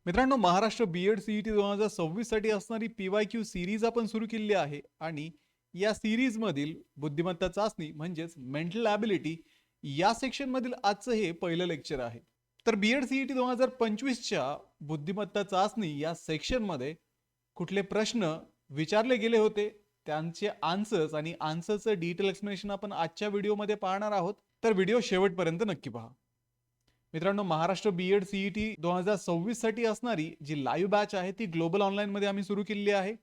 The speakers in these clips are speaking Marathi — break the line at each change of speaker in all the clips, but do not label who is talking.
मित्रांनो, महाराष्ट्र बीएड सीईटी 2026 साठी असणारी PYQ सिरीज आपण सुरू केली आहे आणि या सिरीज मधील बुद्धिमत्ता चाचणी म्हणजेच मेंटल ॲबिलिटी या सेक्शन मधील आजचं हे पहिलं लेक्चर आहे. तर बीएड सीईटी 2025च्या बुद्धिमत्ता चाचणी या सेक्शन मध्ये कुठले प्रश्न विचारले गेले होते, त्यांचे आन्सर्स आणि आन्सरचं डिटेल एक्सप्लेनेशन आपण आजच्या व्हिडिओमध्ये पाहणार आहोत. तर व्हिडिओ शेवटपर्यंत नक्की पहा. मित्रांनो, महाराष्ट्र बीएड सीईटी 2026 साठी असणारी जी लाईव्ह बॅच आहे ती ग्लोबल ऑनलाईन मध्ये आम्ही सुरू केलेली आहे.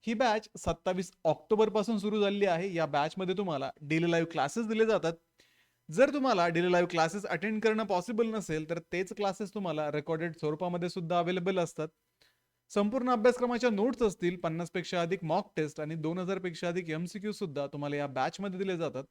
ही बॅच 27 ऑक्टोबर पासून सुरू झालेली आहे. या बॅच मध्ये तुम्हाला डेली लाईव्ह क्लासेस दिले जातात. जर तुम्हाला डेली लाईव्ह क्लासेस अटेंड करणं पॉसिबल नसेल तर तेच क्लासेस तुम्हाला रेकॉर्डेड स्वरूपामध्ये सुद्धा अवेलेबल असतात. संपूर्ण अभ्यासक्रमाच्या नोट्स असतील, 50 पेक्षा अधिक मॉक टेस्ट आणि 2000 पेक्षा अधिक MCQ सुद्धा तुम्हाला या बॅच मध्ये दिले जातात.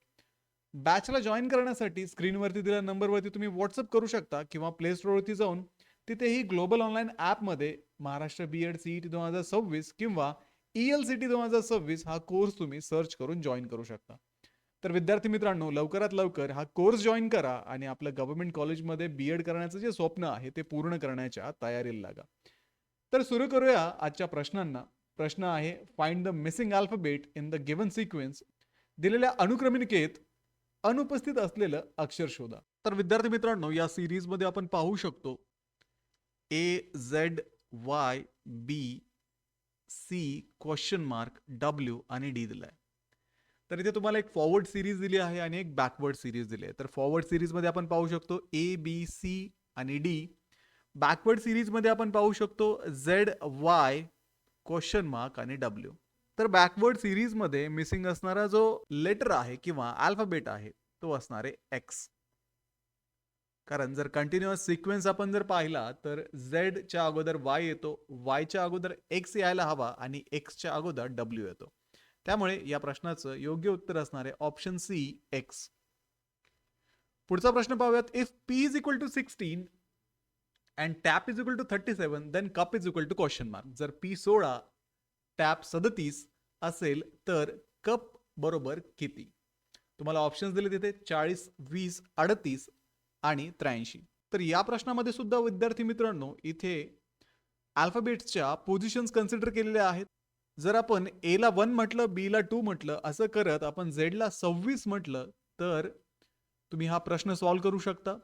बॅचला जॉईन करण्यासाठी स्क्रीनवरती दिलेल्या नंबरवरती तुम्ही व्हॉट्सअप करू शकता किंवा प्ले स्टोअरवरती जाऊन तिथेही ग्लोबल ऑनलाईन ॲपमध्ये महाराष्ट्र बीएड सीईटी 2026 किंवा ELCT 2026 हा कोर्स तुम्ही सर्च करून जॉईन करू शकता. तर विद्यार्थी मित्रांनो, लवकरात लवकर हा कोर्स जॉईन करा आणि आपलं गव्हर्नमेंट कॉलेजमध्ये बीएड करण्याचं जे स्वप्न आहे ते पूर्ण करण्याच्या तयारीला लागा. तर सुरू करूया आजच्या प्रश्नांना. प्रश्न आहे, find the missing alphabet in the given sequence. दिलेल्या अनुक्रमणिकेत अनुपस्थित असलेलं अक्षर शोधा. तर विद्यार्थी मित्रांनो, या सिरीज मध्ये आपण पाहू शकतो AZYBC?W आणि D दिलाय. तर इथे तुम्हाला एक फॉरवर्ड सिरीज दिली आहे आणि एक बॅकवर्ड सिरीज दिली आहे. तर फॉरवर्ड सिरीज मध्ये आपण पाहू शकतो ABC आणि D. बॅकवर्ड सिरीज मध्ये आपण पाहू शकतो ZY?? आणि W. तर बॅकवर्ड सिरीज मध्ये मिसिंग असणारा जो लेटर आहे किंवा अल्फाबेट आहे तो असणार आहे X. कारण जर कंटिन्युअस सिक्वेन्स आपण जर पाहिला तर Z च्या अगोदर Y येतो, Y च्या अगोदर X यायला हवा आणि X च्या अगोदर W येतो. त्यामुळे या प्रश्नाचं योग्य उत्तर असणार आहे ऑप्शन C, X. पुढचा प्रश्न पाहूयात. If P is equal to 16 and tap is equal to 37 then cup is equal to ? जर P 16 टॅप 37 असेल तर कप बरोबर किती? तुम्हाला ऑप्शन्स दिले तिथे 40, 20, 38 आणि 83. तर या प्रश्नामध्ये सुद्धा विद्यार्थी मित्रांनो इथे अल्फाबेट्सच्या पोझिशन्स कन्सिडर केलेल्या आहेत. जर आपण A ला 1 म्हटलं, B ला 2 म्हटलं, असं करत आपण Z ला 26 म्हटलं तर तुम्ही हा प्रश्न सॉल्व्ह करू शकता.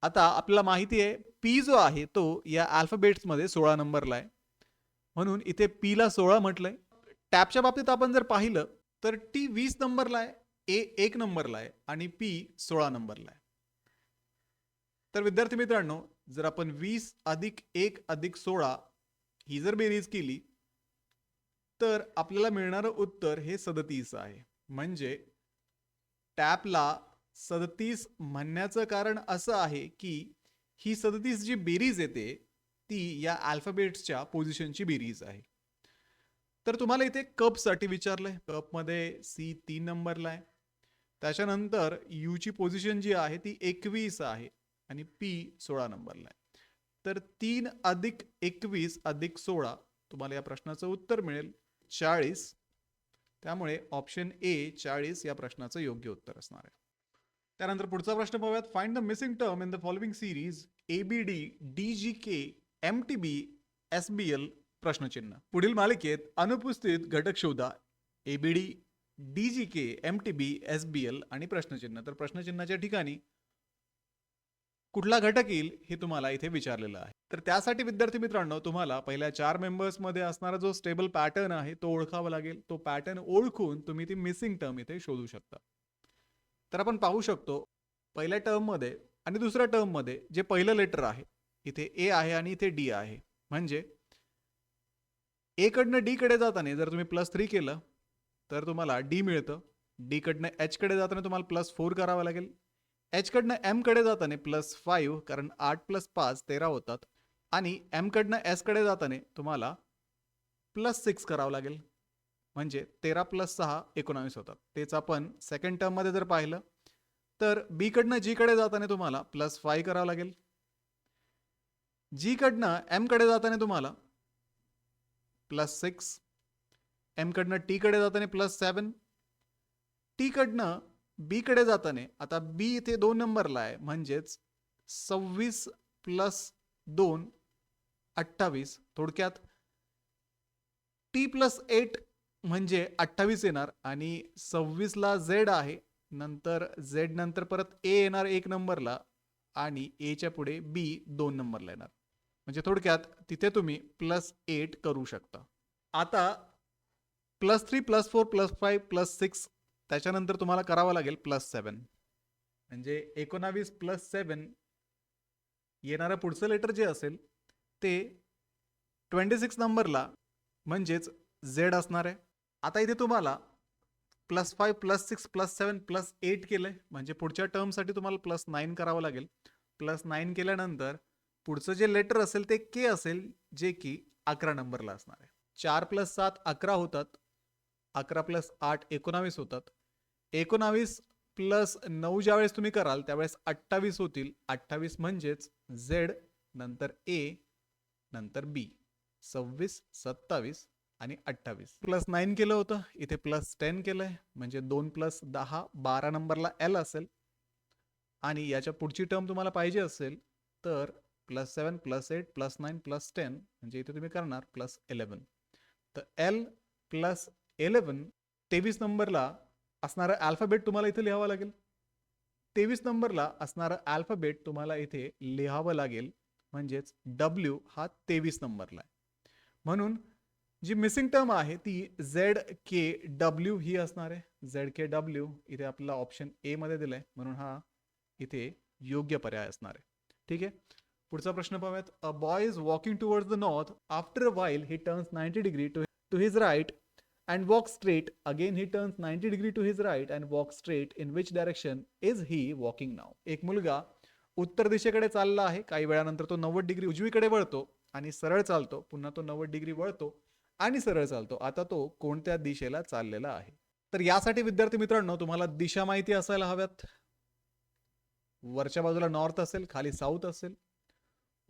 आता आपल्याला माहिती आहे P जो आहे तो या अल्फाबेट्समध्ये 16 नंबरला आहे, म्हणून इथे P ला 16 म्हटलंय. टॅपच्या बाबतीत आपण जर पाहिलं तर T 20 नंबरला आहे, A 1 नंबरला आहे आणि P 16 नंबरला आहे. तर विद्यार्थी मित्रांनो, जर आपण 20 अधिक 1 अधिक 16 ही जर बेरीज केली तर आपल्याला मिळणारं उत्तर हे 37 आहे. म्हणजे टॅपला 37 म्हणण्याचं कारण असं आहे की ही 37 जी बेरीज येते ती या अल्फाबेट्सच्या पोझिशनची बेरीज आहे. तर तुम्हाला इथे कपसाठी विचारलंय. कपमध्ये C 3 नंबरला आहे. त्याच्यानंतर U ची पोझिशन जी आहे ती 21 आहे आणि P 16 नंबरला आहे. तर 3 अधिक 21 अधिक 16 तुम्हाला या प्रश्नाचं उत्तर मिळेल 40. त्यामुळे ऑप्शन A 40 या प्रश्नाचं योग्य उत्तर असणार आहे. त्यानंतर पुढचा प्रश्न पाहूयात. Find the missing term in the following series ABD, DGK, MTB, SBL? प्रश्नचिन्ह. पुढील मालिकेत अनुपस्थित घटक शोधा. ABD, DGK, MTB, SBL आणि प्रश्नचिन्ह. तर प्रश्नचिन्हाच्या ठिकाणी कुठला घटक येईल हे तुम्हाला इथे विचारलेलं आहे. तर त्यासाठी विद्यार्थी मित्रांनो तुम्हाला पहिल्या 4 मेंबर्स मध्ये असणारा जो स्टेबल पॅटर्न आहे तो ओळखावा लागेल. तो पॅटर्न ओळखून तुम्ही ती मिसिंग टर्म इथे शोधू शकता. तर आपण पाहू शकतो पहिल्या टर्म मध्ये आणि दुसऱ्या टर्म मध्ये जे पहिलं लेटर आहे इथे A आहे आणि इथे D आहे. म्हणजे A कडनं D कडे जाताना जर तुम्ही +3 केलं तर तुम्हाला D मिळतं. D कडनं H कडे जाताना तुम्हाला +4 करावं लागेल. H कडनं M कडे जाताना +5 कारण 8 + 5 13 होतात आणि M कडनं S कडे जाताना तुम्हाला +6 करावं लागेल. म्हणजे 13 + 6 19 होतात. तेच आपण सेकंड टर्म मध्ये जर पाहिलं तर B कडनं G कडे जाताना तुम्हाला +5 करावं लागेल. G कडनं M कडे जाताना तुम्हाला +6, M कडनं T कडे जाताना +7, T कडनं B कडे जाताना आता B इथे 2 नंबरला आहे म्हणजेच 26 + 2 28. थोडक्यात T+8 म्हणजे 28 येणार आणि 26ला Z आहे, नंतर Z नंतर परत A येणार 1 नंबरला आणि Aच्या पुढे B 2 नंबरला येणार. म्हणजे थोडक्यात तिथे तुम्ही +8 करू शकता. आता +3 +4 +5 +6 त्याच्यानंतर तुम्हाला करावं लागेल +7. म्हणजे 19 +7 येणारं पुढचं लेटर जे असेल ते 26 नंबरला म्हणजेच Z असणार आहे. आता इथे तुम्हाला +5 +6 +7 +8 केलंय, म्हणजे पुढच्या टर्मसाठी तुम्हाला +9 करावं लागेल. +9 केल्यानंतर पुढचं जे लेटर असेल ते K असेल, जे की 11 नंबरला असणार आहे. 4 + 7 11 होतात. 11 + 8 19 होतात. 19 + 9 ज्यावेळेस तुम्ही कराल त्यावेळेस 28 होतील. 28 म्हणजेच Z नंतर A नंतर B. 26 27 आणि 28 +9 केलं होतं, इथे +10 केलंय, म्हणजे 2 + 10 12 नंबरला L असेल. आणि याच्या पुढची टर्म तुम्हाला पाहिजे असेल तर +7 +8 +9 +10 म्हणजे इथे तुम्ही करणार +11. तर L + 11 23 नंबरला असणारा अल्फाबेट तुम्हाला इथे लिहावा लागेल. 23 नंबरला असणारा अल्फाबेट तुम्हाला इथे लिहावं लागेल, म्हणजेच W हा 23 नंबरला आहे. म्हणून जी मिसिंग टर्म आहे ती ZKW ही असणार आहे. ZKW इथे आपल्याला ऑप्शन ए मध्ये दिलंय, म्हणून हा इथे योग्य पर्याय असणार आहे. ठीक आहे, पुढचा प्रश्न पाहूयात. A boy is walking towards the north. After a while he turns 90 degree to his right and walks straight. Again he turns 90 degree to his right and walks straight. In which direction is he walking now? एक मुलगा उत्तर दिशेकडे चालला आहे. काही वेळानंतर तो 90 डिग्री उजवीकडे वळतो आणि सरळ चालतो. पुन्हा तो 90 डिग्री वळतो आणि सरळ चालतो. आता तो कोणत्या दिशेला चाललेला आहे? तर यासाठी विद्यार्थी मित्रांनो तुम्हाला दिशा माहिती असायला हव्यात. वरच्या बाजूला नॉर्थ असेल, खाली साऊथ असेल,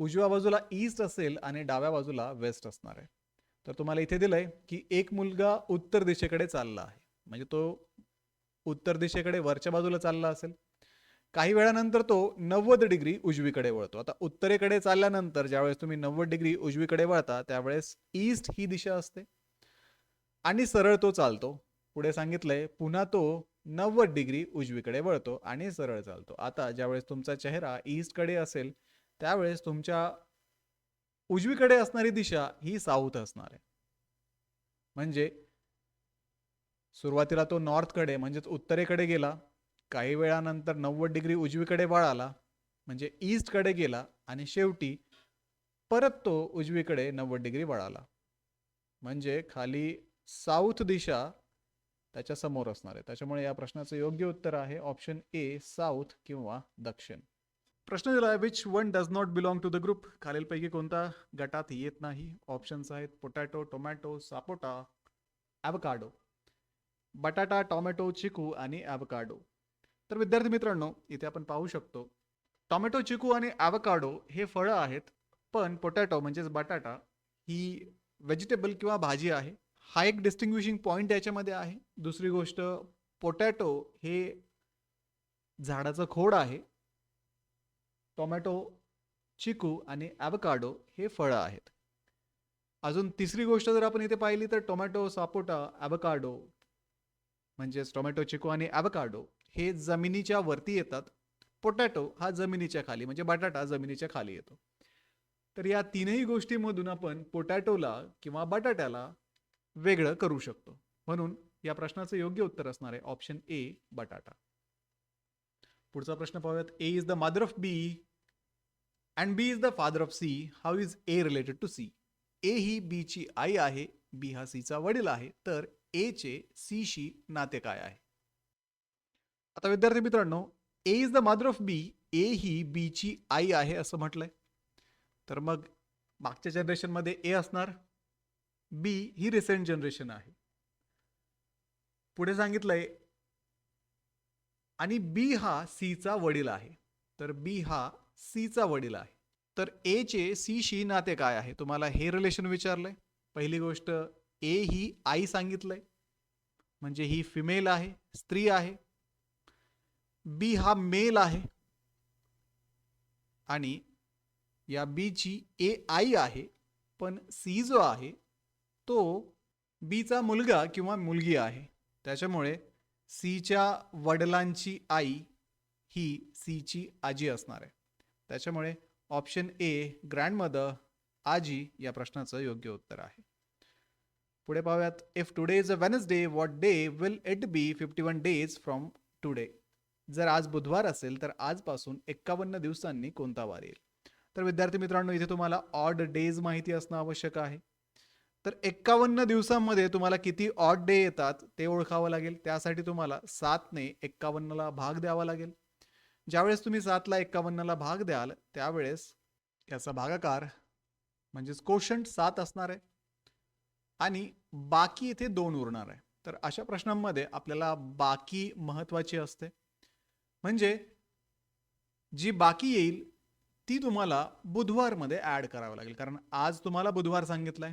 उजव्या बाजूला ईस्ट असेल आणि डाव्या बाजूला वेस्ट असणार आहे. तर तुम्हाला इथे दिलंय की एक मुलगा उत्तर दिशेकडे चालला आहे, म्हणजे तो उत्तर दिशेकडे वरच्या बाजूला चालला असेल. काही वेळानंतर तो 90 डिग्री उजवीकडे वळतो. आता उत्तरेकडे चालल्यानंतर ज्यावेळेस तुम्ही 90 डिग्री उजवीकडे वळता त्यावेळेस ईस्ट ही दिशा असते आणि सरळ तो चालतो. पुढे सांगितलंय पुन्हा तो 90 डिग्री उजवीकडे वळतो आणि सरळ चालतो. आता ज्यावेळेस तुमचा चेहरा ईस्टकडे असेल त्यावेळेस तुमच्या उजवीकडे असणारी दिशा ही साऊथ असणार आहे. म्हणजे सुरुवातीला तो नॉर्थकडे म्हणजेच उत्तरेकडे गेला, काही वेळानंतर 90 डिग्री उजवीकडे वळाला म्हणजे ईस्टकडे गेला आणि शेवटी परत तो उजवीकडे 90 डिग्री वळाला, म्हणजे खाली साऊथ दिशा त्याच्या समोर असणार आहे. त्याच्यामुळे या प्रश्नाचं योग्य उत्तर आहे ऑप्शन ए, साऊथ किंवा दक्षिण. प्रश्न दिला आहे which one does not belong to the group. खालीलपैकी कोणता गटात येत नाही? ऑप्शन्स आहेत पोटॅटो, टोमॅटो, सापोटा, ॲव्होकाडो. बटाटा, टोमॅटो, चिकू आणि ॲव्होकाडो. तर विद्यार्थी मित्रांनो इथे आपण पाहू शकतो टोमॅटो, चिकू आणि ॲव्होकाडो हे फळं आहेत, पण पोटॅटो म्हणजेच बटाटा ही व्हेजिटेबल किंवा भाजी आहे. हा एक डिस्टिंग्विशिंग पॉइंट याच्यामध्ये आहे. दुसरी गोष्ट पोटॅटो हे झाडाचं खोड आहे. टोमॅटो, चिकू आणि ॲव्होकाडो हे फळं आहेत. अजून तिसरी गोष्ट जर आपण इथे पाहिली तर टोमॅटो, सापोटा, ॲव्होकाडो म्हणजेच टोमॅटो, चिकू आणि ॲव्होकाडो हे जमिनीच्या वरती येतात. पोटॅटो हा जमिनीच्या खाली म्हणजे बटाटा जमिनीच्या खाली येतो. तर या तीनही गोष्टींमधून आपण पोटॅटोला किंवा बटाट्याला वेगळं करू शकतो. म्हणून या प्रश्नाचं योग्य उत्तर असणार आहे ऑप्शन ए, बटाटा. पुढचा प्रश्न पाहूयात. A is the mother of B and B is the father of C. How is A related to C? A ही बी ची आई आहे, बी हा सी चा वडील आहे, तर ए चे सी शी नाते काय आहे? आता विद्यार्थी मित्रांनो ए इज द मदर ऑफ बी, ए ही बी ची आई आहे असं म्हटलंय, तर मग मागच्या जनरेशन मध्ये ए असणार, बी ही रिसेंट जनरेशन आहे. पुढे सांगितलंय आणि बी हा सी चा वडील आहे, तर बी हा सी चा वडील आहे, तर ए चे सी शी नाते काय आहे? तुम्हाला हे रिलेशन विचारलंय. पहिली गोष्ट ए ही आई सांगितलंय, म्हणजे ही फिमेल आहे, स्त्री आहे. बी हा मेल आहे आणि या बी ची ए आई आहे पण सी जो आहे तो बीचा मुलगा किंवा मुलगी आहे. त्याच्यामुळे सीच्या वडिलांची आई ही सीची आजी असणार आहे. त्याच्यामुळे ऑप्शन ए ग्रँडमदर आजी या प्रश्नाचं योग्य उत्तर आहे. पुढे पाहूयात. If today is a Wednesday what day will it be 51 days from today. जर आज बुधवार असेल तर आजपासून 51 दिवसांनी कोणता वार येईल? तर विद्यार्थी मित्रांनो, इथे तुम्हाला ऑड डेज माहिती असणं आवश्यक आहे. तर 51 दिवसांमध्ये तुम्हाला किती ऑड डे येतात ते ओळखावं लागेल. त्यासाठी तुम्हाला 7ने 51ला भाग द्यावा लागेल. ज्यावेळेस तुम्ही 7ला 51ला भाग द्याल त्यावेळेस याचा भागाकार म्हणजेच कोशंट 7 असणार आहे आणि बाकी इथे 2 उरणार आहे. तर अशा प्रश्नांमध्ये आपल्याला बाकी महत्वाची असते. म्हणजे जी बाकी येईल ती तुम्हाला बुधवारमध्ये ॲड करावं लागेल. कारण आज तुम्हाला बुधवार सांगितलाय,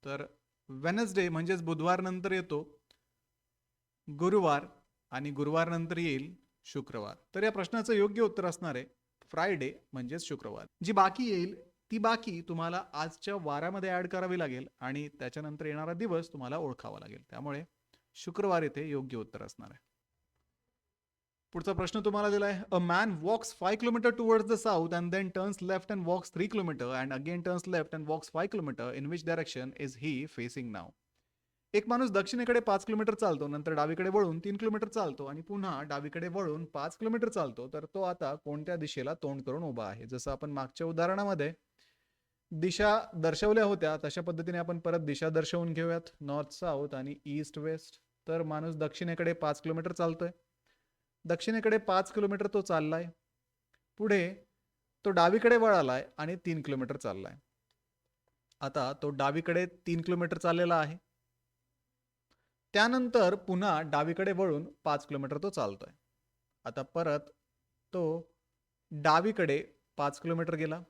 तर वेनसडे म्हणजेच बुधवार नंतर येतो गुरुवार आणि गुरुवार नंतर येईल शुक्रवार. तर या प्रश्नाचं योग्य उत्तर असणार आहे फ्रायडे म्हणजेच शुक्रवार. जी बाकी येईल ती बाकी तुम्हाला आजच्या वारामध्ये ॲड करावी लागेल आणि त्याच्यानंतर येणारा दिवस तुम्हाला ओळखावा लागेल. त्यामुळे शुक्रवार येथे योग्य उत्तर असणार आहे. पुढचा प्रश्न तुम्हाला दिला आहे. A man walks 5 kilometre towards the south and then turns left and walks 3 kilometre and again turns left and walks 5 kilometre. In which direction is he facing now? एक माणूस दक्षिणेकडे 5 किलोमीटर चालतो, नंतर डावीकडे वळून 3 किलोमीटर चालतो आणि पुन्हा डावीकडे वळून 5 किलोमीटर चालतो. तर तो आता कोणत्या दिशेला तोंड करून उभा आहे? जसं आपण मागच्या उदाहरणामध्ये दिशा दर्शवल्या होत्या तशा पद्धतीने आपण परत दिशा दर्शवून घेऊयात. नॉर्थ साऊथ आणि ईस्ट वेस्ट. तर माणूस दक्षिणेकडे 5 किलोमीटर चालतोय. दक्षिणेकडे 5 किलोमीटर तो चाललाय. पुढे तो डावीकडे वळालाय आणि 3 किलोमीटर चाललाय. आता तो डावीकडे 3 किलोमीटर चाललेला आहे. त्यानंतर पुन्हा डावीकडे वळून 5 किलोमीटर तो चालतोय. आता परत तो डावीकडे 5 किलोमीटर गेला.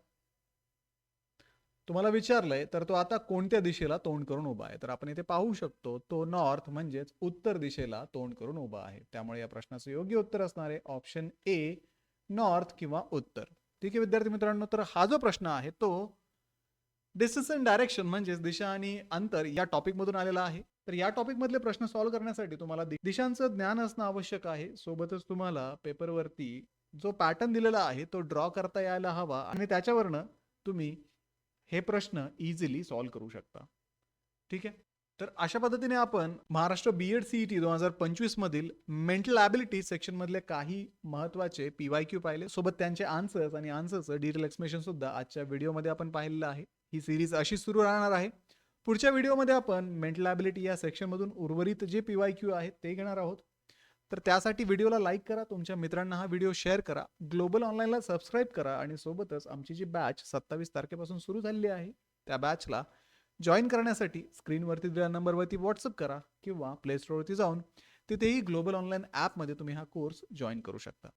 तुम्हाला विचारलंय तर तो आता कोणत्या दिशेला तोंड करून उभा आहे? तर आपण इथे पाहू शकतो तो नॉर्थ म्हणजेच उत्तर दिशेला तोंड करून उभा आहे. त्यामुळे या प्रश्नाचं योग्य उत्तर असणार आहे ऑप्शन ए नॉर्थ किंवा उत्तर. ठीक आहे विद्यार्थी मित्रांनो, तर हा जो प्रश्न आहे तो डिस्टन्स अँड डायरेक्शन म्हणजेच दिशा आणि अंतर या टॉपिक मधून आलेला आहे. तर या टॉपिक मधले प्रश्न सॉल्व्ह करण्यासाठी तुम्हाला दिशांचं ज्ञान असणं आवश्यक आहे. सोबतच तुम्हाला पेपरवरती जो पॅटर्न दिलेला आहे तो ड्रॉ करता यायला हवा आणि त्याच्यावरनं तुम्ही हे प्रश्न इझिली सॉल्व्ह करू शकता. ठीक आहे. तर अशा पद्धतीने आपण महाराष्ट्र बीएड सीईटी 2025 मधील मेंटल ॲबिलिटी सेक्शन मधले काही महत्वाचे PYQ पाहिले. सोबत त्यांचे आन्सर्स आणि आन्सरचं डिटेल एक्सप्लेनेशन सुद्धा आजच्या व्हिडिओमध्ये आपण पाहिलेलं आहे. ही सिरीज अशी सुरू राहणार आहे. पुढच्या व्हिडिओमध्ये आपण मेंटल ॲबिलिटी या सेक्शन मधून उर्वरित जे PYQ आहेत ते घेणार आहोत. तर त्यासाठी व्हिडिओला लाईक करा, तुमच्या मित्रांना हा व्हिडिओ शेअर करा, ग्लोबल ऑनलाईनला सबस्क्राईब करा आणि सोबतच आमची जी बॅच 27 तारखेपासून सुरू झालेली आहे त्या बॅचला जॉईन करण्यासाठी स्क्रीनवरती दिलेल्या नंबरवरती व्हॉट्सअप करा किंवा प्ले स्टोअरवरती जाऊन तिथेही ग्लोबल ऑनलाईन ॲपमध्ये तुम्ही हा कोर्स जॉईन करू शकता.